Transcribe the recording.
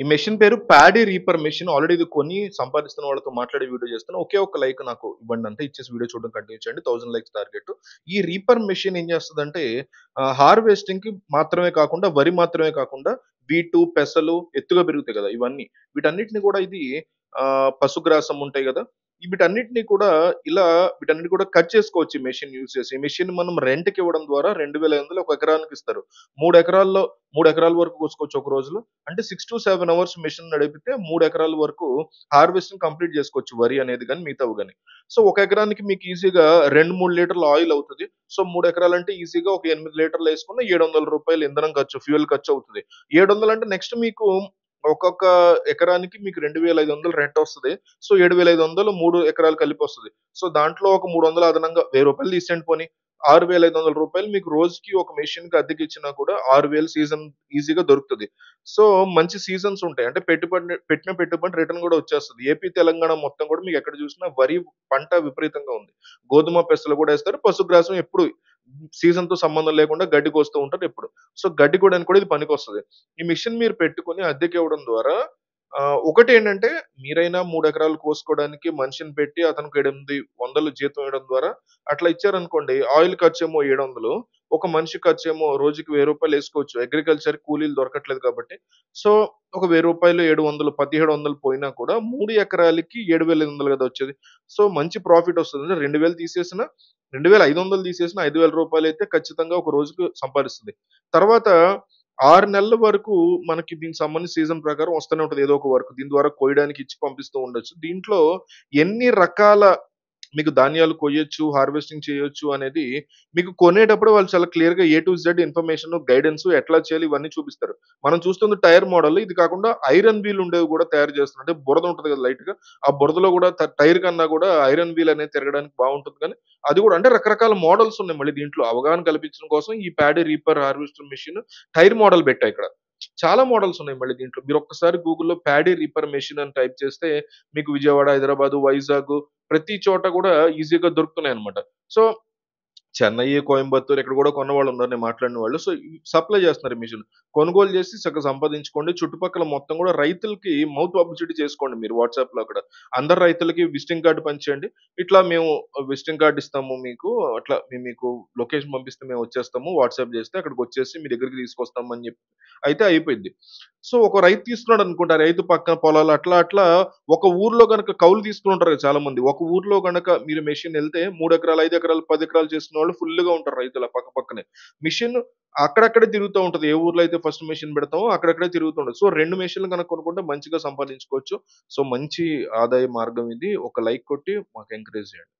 ఈ మెషిన్ పేరు paddy reaper machine. Already ఇది కొని సంపాదిస్తున్న వాళ్ళతో మాట్లాడి వీడియో చేస్తున్నా. ఒకే ఒక్క లైక్ నాకు ఇవ్వండి అంతే. ఇచ్చేసి వీడియో చూడడం కంటిన్యూ చేయండి. 1000 లైక్స్ టార్గెట్. ఈ రీపర్ మెషిన్ ఏం చేస్తదంటే హార్వెస్టింగ్‌కి మాత్రమే కాకుండా, వరి మాత్రమే కాకుండా వీటు, పెసలు ఎత్తుగా పెరుగుతాయి గదా! ఇవన్నీ. వీటన్నిటిని గూడా ఇది పశుగ్రాసం ఉంటాయి గదా! వీటన్నిటిని కూడా ఇలా వీటన్నిటిని కూడా కట్ చేసుకోవచ్చు ఈ మెషిన్ యూజ్ చేసి. ఈ మెషిన్ మనం రెంట్‌కి ఇవ్వడం ద్వారా 2500 ఒక ఎకరానికి ఇస్తారు. 3 ఎకరాల్లో 3 ఎకరాల వరకు కోసుకోవచ్చు ఒక రోజులో. అంటే 6-7 అవర్స్ మెషిన్ నడిపితే 3 ఎకరాల వరకు హార్వెస్టింగ్ కంప్లీట్ చేసుకోవచ్చు వరి అనేది గాని, మిగతావి గాని. సో, ఒక ఎకరానికి మీకు ఈజీగా 2, 3 లీటర్ల ఆయిల్ అవుతది. సో, 3 ఎకరాలంటే ఈజీగా ఒక 8 లీటర్లేసుకున్న రూ. 700 ఇంధనం ఖర్చు, ఫ్యూయల్ ఖర్చు అవుతది. 700 అంటే నెక్స్ట్ మీకు ఒక్కొక్క ఎకరానికి మీకు 2500 రెంటొస్తది. సో, 7500 3 ఎకరాలు కలిపొస్తది. సో, దాంట్లో ఒక 300 అదనంగా రూ. 1000 తీసేయండి పోనీ. రూ. 6500 మీకు రోజుకి ఒక మెషిన్‌కి అద్దెకిచ్చినా కూడా 6000 సీజన్ ఈజీగా దొరుకుతది. సో, మంచి సీజన్స్ ఉంటాయి. అంటే పెట్టిన పెట్టుబడి రిటర్న్ గూడా వచ్చేస్తది. ఏపీ, తెలంగాణ మొత్తం గూడా మీకెక్కడ చూసినా వరి పంట విపరీతంగా ఉంది. గోధుమ, పెసలు గూడా ఏస్తారు. పశుగ్రాసం ఎప్పుడు సీజన్‌తో సంబంధం లేకుండా గడ్డి కోస్తూ ఉంటారు ఎప్పుడు. సో, గడ్డి కోయడానికి కూడా ఇది పనికొస్తది. ఈ మిషన్ మీరు పెట్టుకొని అద్దెకివ్వడం ద్వారా ఒకటేంటంటే మీరైనా 3 ఎకరాలు కోసుకోవడానికి మనిషిని పెట్టి అతనికి 800 జీతం ఇవ్వడం ద్వారా అట్లా ఇచ్చారనుకోండి. ఆయిల్ ఖర్చేమో 700, ఒక మనిషి ఖర్చేమో రోజుకి రూ. 1000 ఏసుకోవచ్చు. అగ్రికల్చర్ కూలీలు దొరకట్లేదు కాబట్టి. సో, ఒక రూ. 1000, 700, 1700 పోయినా కూడా 3 ఎకరాలకి 7500 గదా వచ్చేది. సో, మంచి ప్రాఫిట్ వస్తది. అంటే 2000 తీసేసినా 2500 తీసేసినా రూ. 5000 అయితే ఖచ్చితంగా ఒక రోజుకి సంపాదిస్తది. తర్వాత 6 నెలల వరకు మనకి దీనికి సంబంధించి సీజన్ ప్రకారం వస్తూనే ఉంటది ఏదో ఒక వర్క్. దీని ద్వారా కోయడానికి ఇచ్చి పంపిస్తూ ఉండొచ్చు. దీంట్లో ఎన్ని రకాల మీకు ధాన్యాలు కొయ్యొచ్చు, హార్వెస్టింగ్ చేయొచ్చు అనేది మీకు కొనేటప్పుడు వాళ్ళు చాలా క్లియర్‌గా A to Z information, guidance ఎట్లా చేయాలి ఇవన్నీ చూపిస్తారు. మనం చూస్తుంది టైర్ మోడల్. ఇది కాకుండా ఐరన్ వీల్ ఉండేవి కూడా తయారు చేస్తున్నారు. అంటే బురద ఉంటది కదా లైట్‌గా. ఆ బురదలో కూడా టైర్ కన్నా కూడా ఐరన్ వీల్ అనేది తిరగడానికి బావుంటుంది కానీ, అది కూడా అంటే రకరకాల మోడల్స్ ఉన్నాయి మళ్ళీ దీంట్లో. అవగాహన కల్పించడం కోసం ఈ paddy reaper harvester machine tyre model పెట్టా ఇక్కడ. చాలా మోడల్స్ ఉన్నాయి మళ్ళీ దీంట్లో. మీరొక్కసారి గూగుల్‌లో ప్యాడీ రీపర్ మెషిన్ అని టైప్ చేస్తే మీకు విజయవాడ, హైదరాబాదు, వైజాగ్ ప్రతి చోట గూడా ఈజీగా దొరుకుతున్నాయన్నమాట. సో, చెన్నై, కోయంబత్తూర్ ఇక్కడ గూడా కొన్నవాళ్ళున్నారు నేను మాట్లాడిన వాళ్ళు. సో, సప్లై జేస్తున్నారు ఈ మిషన్. కొనుగోలు జేసి చక్కగా సంపాదించుకోండి. చుట్టుపక్కల మొత్తం గూడా రైతులకి మౌత్ పబ్లిసిటీ చేసుకోండి మీరు వాట్సాప్‌లో అక్కడ. అందరు రైతులకి విజిటింగ్ కార్డ్ పంచేయండి. ఇట్లా మేము విజిటింగ్ కార్డ్ ఇస్తాము మీకు. అట్లా మేము మీకు లొకేషన్ పంపిస్తే మేమొచ్చేస్తాము. వాట్సాప్ జేస్తే అక్కడికొచ్చేసి మీ దగ్గరికి తీసుకొస్తాం అని జెప్పి అయితే అయిపోయిద్ది. సో, ఒక రైతు తీసుకున్నాడనుకోండి. ఆ రైతు పక్కన పొలాలు అట్లా అట్లా ఒక ఊర్లో గనక కౌలు తీసుకొని ఉంటారు కదా చాలా మంది. ఒక ఊర్లో గనక మీరు మెషిన్ ఎళ్తే 3 ఎకరాలు, 5 ఎకరాలు, 10 ఎకరాలు చేసుకున్నోళ్ళు ఫుల్లుగా ఉంటారు రైతులు ఆ పక్క పక్కనే. మిషన్ అక్కడక్కడే తిరుగుతా ఉంటది. ఏ ఊర్లో అయితే ఫస్ట్ మెషిన్ పెడతామో అక్కడక్కడే తిరుగుతూ ఉంటది. సో, 2 మెషిన్‌లు గనక కొనుక్కుంటే మంచిగా సంపాదించుకోవచ్చు. సో, మంచి ఆదాయ మార్గం ఇది. ఒక లైక్ కొట్టి మాకు ఎంకరేజ్ చేయండి.